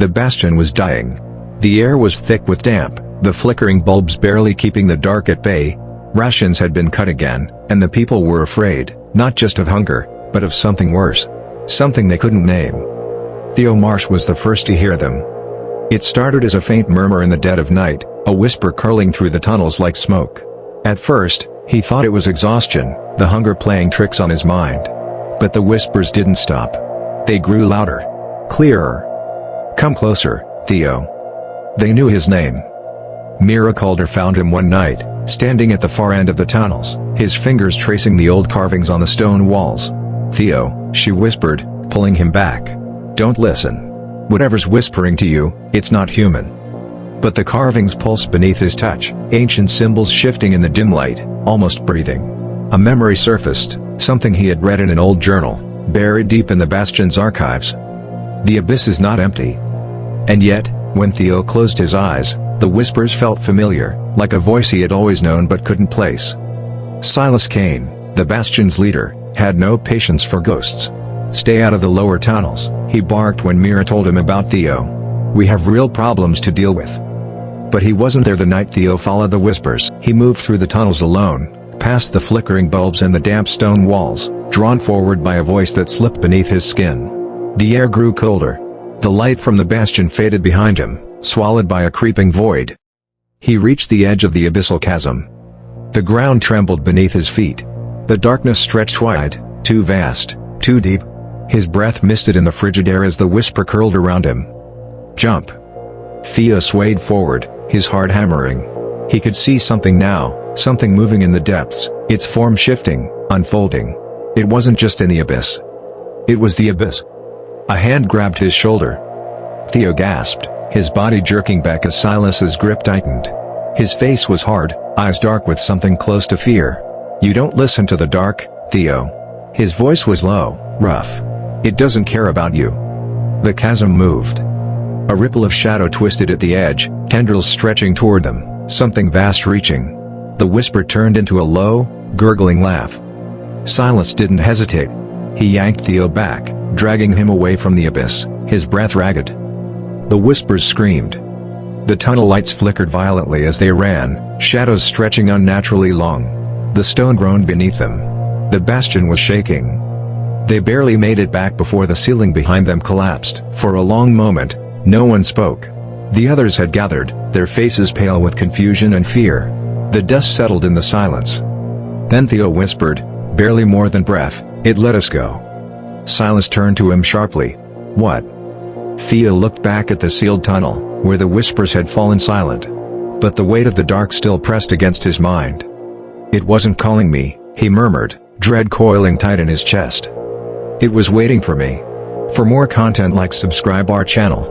The bastion was dying. The air was thick with damp, the flickering bulbs barely keeping the dark at bay. Rations had been cut again, and the people were afraid, not just of hunger, but of something worse. Something they couldn't name. Theo Marsh was the first to hear them. It started as a faint murmur in the dead of night, a whisper curling through the tunnels like smoke. At first, he thought it was exhaustion, the hunger playing tricks on his mind. But the whispers didn't stop. They grew louder. Clearer. "Come closer, Theo." They knew his name. Mira Calder found him one night, standing at the far end of the tunnels, his fingers tracing the old carvings on the stone walls. "Theo," she whispered, pulling him back. "Don't listen. Whatever's whispering to you, it's not human." But the carvings pulsed beneath his touch, ancient symbols shifting in the dim light, almost breathing. A memory surfaced, something he had read in an old journal, buried deep in the bastion's archives. The abyss is not empty. And yet, when Theo closed his eyes, the whispers felt familiar, like a voice he had always known but couldn't place. Silas Kane, the bastion's leader, had no patience for ghosts. "Stay out of the lower tunnels," he barked when Mira told him about Theo. "We have real problems to deal with." But he wasn't there the night Theo followed the whispers. He moved through the tunnels alone, past the flickering bulbs and the damp stone walls, drawn forward by a voice that slipped beneath his skin. The air grew colder. The light from the bastion faded behind him, swallowed by a creeping void. He reached the edge of the abyssal chasm. The ground trembled beneath his feet. The darkness stretched wide, too vast, too deep. His breath misted in the frigid air as the whisper curled around him. "Jump." Theo swayed forward, his heart hammering. He could see something now, something moving in the depths, its form shifting, unfolding. It wasn't just in the abyss. It was the abyss. A hand grabbed his shoulder. Theo gasped, his body jerking back as Silas's grip tightened. His face was hard, eyes dark with something close to fear. "You don't listen to the dark, Theo." His voice was low, rough. "It doesn't care about you." The chasm moved. A ripple of shadow twisted at the edge, tendrils stretching toward them, something vast reaching. The whisper turned into a low, gurgling laugh. Silas didn't hesitate. He yanked Theo back, dragging him away from the abyss, his breath ragged. The whispers screamed. The tunnel lights flickered violently as they ran, shadows stretching unnaturally long. The stone groaned beneath them. The bastion was shaking. They barely made it back before the ceiling behind them collapsed. For a long moment, no one spoke. The others had gathered, their faces pale with confusion and fear. The dust settled in the silence. Then Theo whispered, barely more than breath, "It let us go." Silas turned to him sharply. "What?" Theo looked back at the sealed tunnel, where the whispers had fallen silent. But the weight of the dark still pressed against his mind. "It wasn't calling me," he murmured, dread coiling tight in his chest. "It was waiting for me." For more content, like, subscribe our channel.